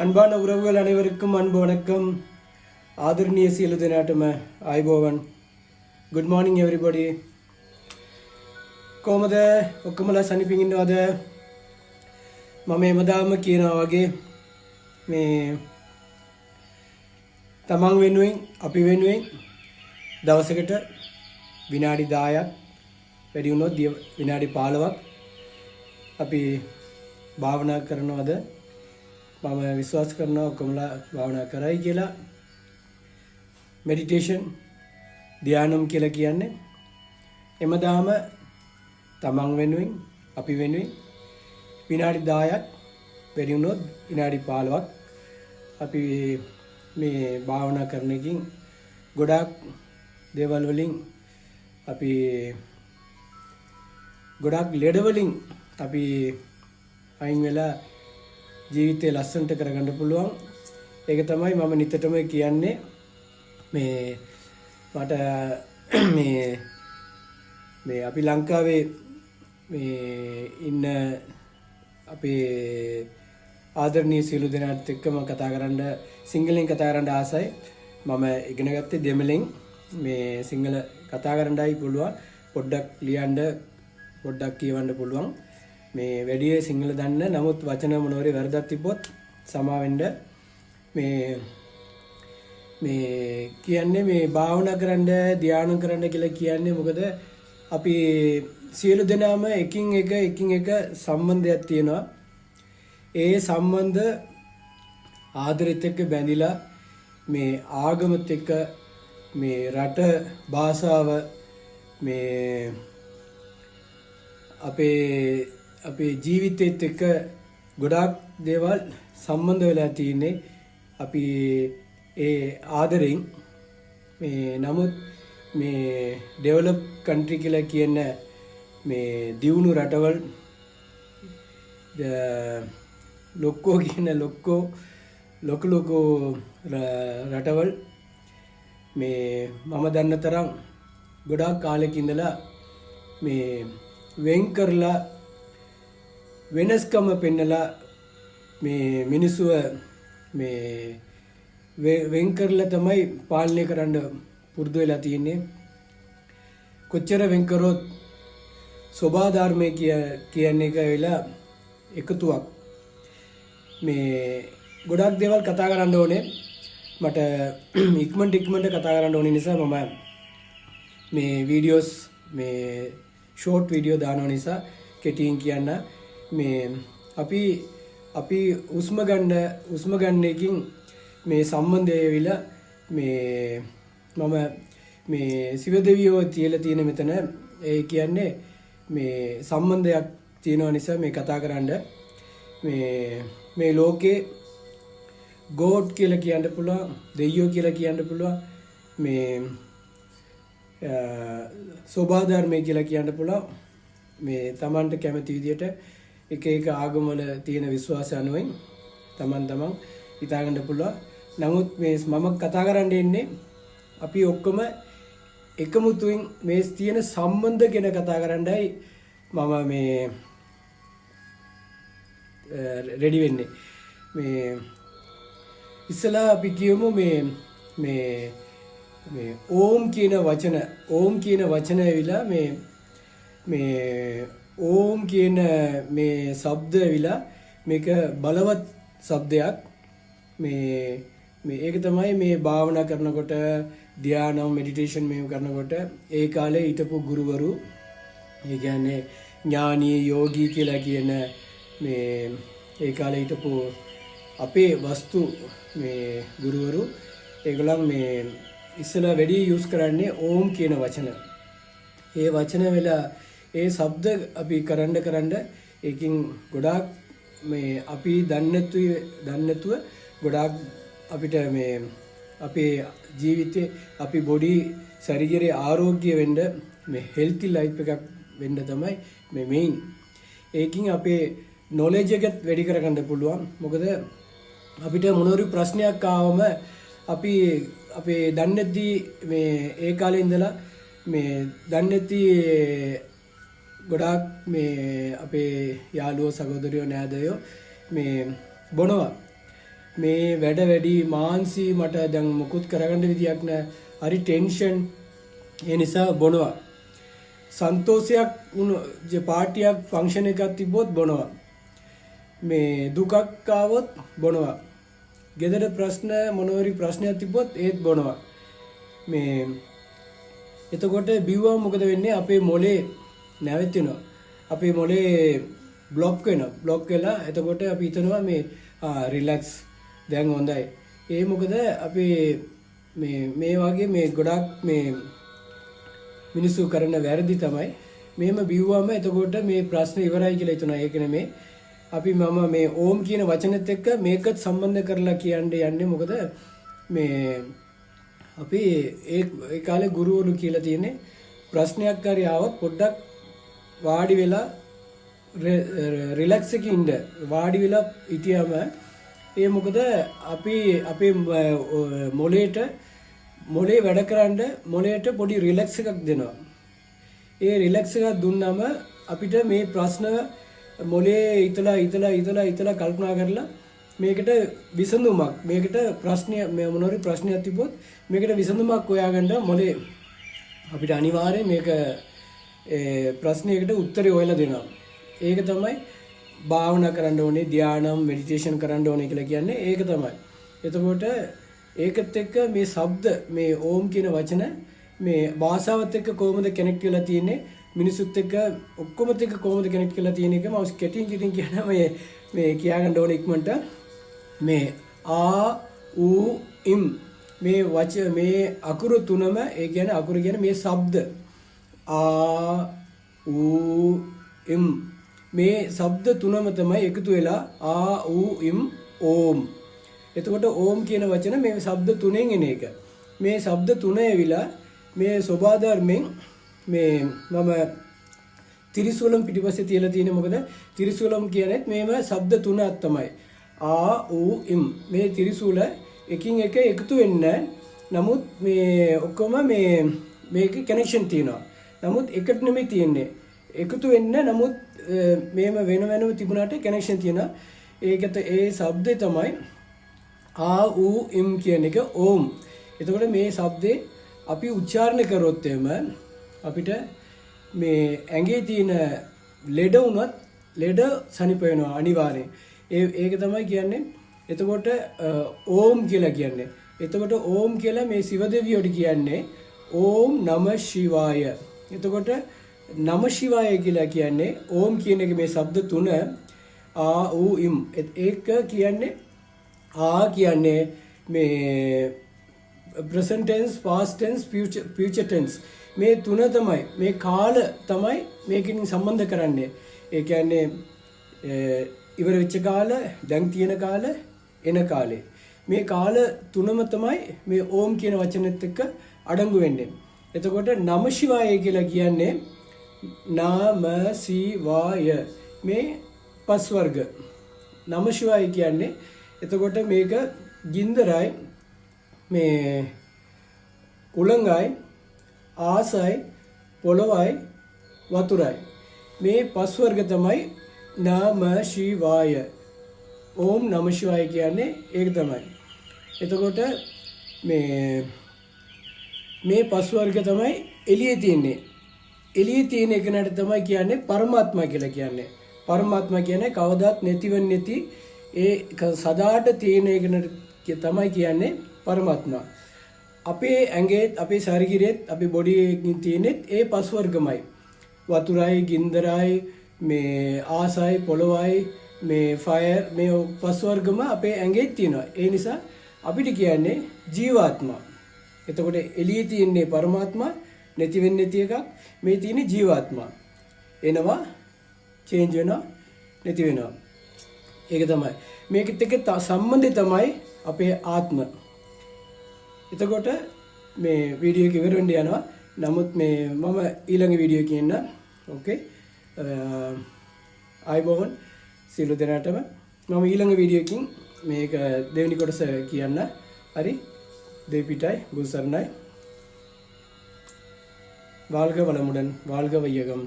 அன்பான உறவுகள் அனைவருக்கும் அன்பு வணக்கம். ආදරණීය සියලු දෙනාටම ආයුබෝවන්. good morning everybody. කොහමද ඔක්කොමලා සනිපින් ඉන්නවද? මම එමදාම කියනවා වගේ මේ තමන් වෙනුවෙන් අපි වෙනුවෙන් දවසකට විනාඩි 10ක් වැඩි වුණොත් විනාඩි 15ක් අපි භාවනා කරනවද? මම විශ්වාස කරනවා ඔක්කොමලා භාවනා කරයි කියලා. මෙඩිටේෂන් ධ්‍යානම් කියලා කියන්නේ එමදාම තමන් වෙනුවෙන් අපි වෙනුවෙන් විනාඩි 10ක් වැඩි වුණොත් විනාඩි 15ක් අපි මේ භාවනා කරන එකකින් ගොඩාක් දේවල් වලින් අපි ගොඩාක් ලෙඩ වලින් අපි අයින් වෙලා ජීවිතේ ලස්සනට කරගන්න පුළුවන්. ඒක තමයි මම නිතරම කියන්නේ. මේ මට මේ අපි ලංකාවේ මේ ඉන්න අපේ ආදරණීය සියලු දෙනාත් එක්කම කතා කරන්න සිංහලෙන් කතා කරන්න ආසයි. මම ඉගෙන ගත්තේ දෙමළෙන්. මේ සිංහල කතා කරන්නයි පුළුවන්. පොඩ්ඩක් ලියන්න පොඩ්ඩක් කියවන්න පුළුවන්. මේ වැඩි සිංහල දන්න නමුත් වචන මොනවාරි වැරදක් තිබ්බොත් සමා වෙන්න. මේ කියන්නේ මේ භාවනා කරන්න ධ්‍යාන කරන්න කියලා කියන්නේ මොකද අපි සියලු දෙනාම එකින් එක සම්බන්ධයක් තියෙනවා. ඒ සම්බන්ධ ආදරෙත් එක්ක බැඳිලා මේ ආගමත් එක්ක මේ රට භාෂාව මේ අපේ ජීවිතේත් එක්ක ගොඩාක් දේවල් සම්බන්ධ වෙලා තියෙන්නේ. අපි ඒ ආදරෙන් මේ නමුත් මේ ඩෙවලොප් කන්ට්‍රි කියලා කියන මේ දියුණු රටවල් ලොක්කෝ කියන ලොකු රටවල් මේ මම දන්න තරම් ගොඩාක් කාලෙක ඉඳලා මේ වෙන් කරලා වෙනස්කම පෙන්නලා මේ මිනිස්සුව මේ වෙන් කරලා තමයි පාලනය කරන්න පුරුදු වෙලා තියෙන්නේ. කොච්චර වෙන් කරොත් සෝබා ධර්මයේ කියන්නේ එක වෙලා එකතුවක්. මේ ගොඩක් දේවල් කතා කරන්න ඕනේ. මට ඉක්මනට කතා කරන්න ඕනේ නිසා මම මේ වීඩියෝස් මේ ෂෝට් වීඩියෝ දානවා නිසා කෙටියෙන් කියන්න. මේ අපි උස්ම ගන්න එකකින් මේ සම්බන්ධය වෙලා මේ මම මේ සිව දෙවියෝ තියලා තියෙන මෙතන ඒ කියන්නේ මේ සම්බන්ධයක් තියෙන නිසා මේ කතා කරන්න. මේ ලෝකේ ගෝඩ් කියලා කියන්න පුළුවන්, දෙවියෝ කියලා කියන්න පුළුවන්, මේ සෝබා ධර්මය කියලා කියන්න පුළුවන්. මේ Tamanට කැමති විදියට එක ආගමවල තියෙන විශ්වාස අනුවෙන් තමන් හිතාගන්න පුළුවන්. නමුත් මේ මම කතා කරන්න ඉන්නේ අපි ඔක්කොම එකමුතුවෙන් මේ තියෙන සම්බන්ධ ගැන කතා කරන්නයි මම මේ රෙඩි වෙන්නේ. මේ ඉස්සලා අපි කියමු මේ ඕම් කියන වචන ඇවිලා මේ ඕම් කියන මේ શબ્ද ඇවිලා මේක බලවත් શબ્දයක්. මේ ඒක තමයි මේ භාවනා කරනකොට ධ්‍යානම් මෙඩිටේෂන් මේව කරනකොට ඒ කාලේ හිටපු ගුරුවරු ඒ කියන්නේ ඥානී යෝගී කියලා කියන මේ ඒ කාලේ හිටපු අපේ වස්තු මේ ගුරුවරු ඒගොල්ලන් මේ ඉස්සලා වැඩි යූස් කරන්නේ ඕම් කියන වචන. ඒ වචන වෙලා ඒ શબ્ද අපි කරන්න ඒකින් ගොඩාක් මේ අපි දන්නතුව ගොඩාක් අපිට මේ අපේ ජීවිතේ අපි බොඩි ශරීරයේ ආරෝග්‍ය වෙන්න මේ හෙල්ති ලයිෆ් එකක් වෙන්න තමයි මේ මේන්. ඒකින් අපේ නොලෙජ් එක වැඩි කරගන්න පුළුවන්. මොකද අපිට මොනවාරි ප්‍රශ්නයක් ආවම අපි අපේ දන්නේ මේ ඒ කාලේ ඉඳලා මේ දන්නේ ගොඩාක් මේ අපේ යාළුවෝ සහෝදරයෝ නෑදෑයෝ මේ බොනවා. මේ වැඩ වැඩි මාන්සි මට දැන් මොකුත් කරගන්න විදියක් නැහැ. හරි ටෙන්ෂන්. ඒ නිසා බොනවා. සන්තෝෂයක් පාටියක් ෆන්ක්ෂන් එකක් තිබ්බොත් බොනවා. මේ දුකක් ආවොත් බොනවා. ගෙදර ප්‍රශ්න මොනවාරි ප්‍රශ්නයක් තිබ්බොත් ඒත් බොනවා. මේ එතකොට බිව්වම මොකද වෙන්නේ? අපේ මොලේ නැවතිනවා. අපේ මොලේ બ્લોක් වෙනවා. બ્લોක් වෙලා එතකොට අපි හිතනවා මේ රිලැක්ස් දැන් හොඳයි. ඒ මොකද අපි මේ වගේ මේ ගොඩක් මේ මිනිස්සු කරන වැරදි තමයි මෙහෙම බිව්වම එතකොට මේ ප්‍රශ්න ඉවරයි කියලා හිතනවා. ඒක නෙමෙයි. අපි මම මේ ඕම් කියන වචනෙත් එක්ක මේකත් සම්බන්ධ කරලා යන්නේ මොකද මේ අපි ඒ කාලේ ගුරුවරු කියලා තියෙන්නේ ප්‍රශ්නයක් හරි ආවොත් පොඩ්ඩක් වාඩි වෙලා රිලැක්ස් එකකින් ඉන්න. වාඩි වෙලා හිටියම ඒ මොකද අපි අපේ මොලේ වැඩ කරන්න මොලේට පොඩි රිලැක්ස් එකක් දෙනවා. ඒ රිලැක්ස් එකක් දුන්නාම අපිට මේ ප්‍රශ්න මොලේ ඉතලා කල්පනා කරලා මේකට විසඳුමක් මේකට ප්‍රශ්නය මොනවාරි ප්‍රශ්නයක් තිබ්බොත් මේකට විසඳුමක් හොයාගන්න මොලේ අපිට අනිවාර්යයෙන් මේක ප්‍රශ්නයකට උත්තරේ හොයලා දෙනවා. ඒක තමයි භාවනා කරන්න ඕනේ, ධානයම් මෙඩිටේෂන් කරන්න ඕනේ කියලා කියන්නේ ඒක තමයි. එතකොට ඒකත් එක්ක මේ ශබ්ද මේ ඕම් කියන වචන මේ භාෂාවත් එක්ක කොහොමද කනෙක්ට් වෙලා තියෙන්නේ, මිනිසුත් එක්ක ඔක්කොමත් එක්ක කොහොමද කනෙක්ට් වෙලා තියෙන එක මම කෙටින් කියන මේ කියාගන්න ඕනේ ඉක්මනට. මේ ආ ඌ ඉම් මේ අකුරු තුනම ඒ කියන්නේ අකුරු කියන්නේ මේ ශබ්ද ආ ඌ ඉම් මේ ශබ්ද තුනම තමයි එකතු වෙලා ආ ඌ ඉම් ඕම්. එතකොට ඕම් කියන වචන මේ ශබ්ද තුනෙන් එන එක. මේ ශබ්ද තුන ඇවිලා මේ සෝබා ධර්මෙන් මේ මම ත්‍රිසූලම් පිටිපස්සේ තියලා තියෙන්නේ මොකද ත්‍රිසූලම් කියන්නේ මේව ශබ්ද තුනක් තමයි. ආ ඌ ඉම් මේ ත්‍රිසූල එකින් එක එකතු වෙන්නේ. නමුත් මේ ඔක්කොම මේක කනෙක්ෂන් තියෙනවා. නමුත් එකට නෙමෙයි තියෙන්නේ. එකතු වෙන්න නමුත් මේව වෙනම තිබුණාට කනෙක්ෂන් තියෙනවා. ඒකට ඒ શબ્දේ තමයි ආ ඌ ඉම් කියන එක ඕම්. එතකොට මේ શબ્දේ අපි උච්චාරණය කරොත් එම අපිට මේ ඇඟේ තියෙන ලෙඩ වුණත් ලෙඩ සනිප වෙනවා අනිවාර්යෙන්. ඒක තමයි කියන්නේ. එතකොට ඕම් කියලා කියන්නේ. එතකොට ඕම් කියලා මේ සිව දෙවියෝට කියන්නේ ඕම් නම ශිවාය. එතකොට නම ශිවාය කියලා කියන්නේ ඕම් කියන එක මේ શબ્ද තුන ආ ඌ ඉම්. ඒක කියන්නේ ආ කියන්නේ මේ present tense, past tense, future tense මේ තුන තමයි මේ කාල තමයි මේකෙන් සම්බන්ධ කරන්නේ. ඒ කියන්නේ ඉවර වෙච්ච කාල, දැන් තියෙන කාල, එන කාලේ. මේ කාල තුනම තමයි මේ ඕම් කියන වචනේත් එක්ක අඩංගු වෙන්නේ. එතකොට නම ශිවාය කියලා කියන්නේ නාම සිවාය මේ පස් වර්ග. නම ශිවාය කියන්නේ එතකොට මේක ගින්දරයි මේ උලංගයි ආසයි පොළොවයි වතුරයි මේ පස් වර්ග තමයි නාම ශිවාය. ඕම් නම ශිවාය කියන්නේ ඒක තමයි. එතකොට මේ පස් වර්ග තමයි එළියේ තියෙන්නේ. එළියේ තියෙන එකනට තමයි කියන්නේ පරමාත්මා කියලා කියන්නේ. පරමාත්මා කියන්නේ කවදාත් නැතිවෙන්නේ නැති ඒ සදාට තියෙන එකනට තමයි කියන්නේ පරමාත්මා. අපේ ඇඟේ අපේ ශරීරෙත් අපේ බොඩි එකකින් තියෙනෙත් ඒ පස් වර්ගමයි. වතුරයි ගින්දරයි මේ ආසයි පොළොවයි මේ ෆයර් මේ පස් වර්ගම අපේ ඇඟේ තියෙනවා. ඒ නිසා අපිට කියන්නේ ජීවාත්මා. එතකොට එළියේ තියෙන්නේ පරමාත්මා නැති වෙන්නේ නැති එකක්. මේ තියෙන්නේ ජීවාත්මා. එනවා චේන්ජ් වෙනවා නැති වෙනවා. ඒක තමයි. මේකෙත් එක්ක සම්බන්ධය තමයි අපේ ආත්ම. එතකොට මේ වීඩියෝ එක ඉවර වෙන්න යනවා. නමුත් මේ මම ඊළඟ වීඩියෝ එකේ ඉන්න. ඕකේ. ආයිබෝවන් සියලු දෙනාටම මම ඊළඟ වීඩියෝ එකකින් මේක දෙවෙනි කොටස කියන්න. හරි. දෙවිපිටයි බුසර්ණයි. வாழ்க வளமுடன் வாழ்க வையகம்.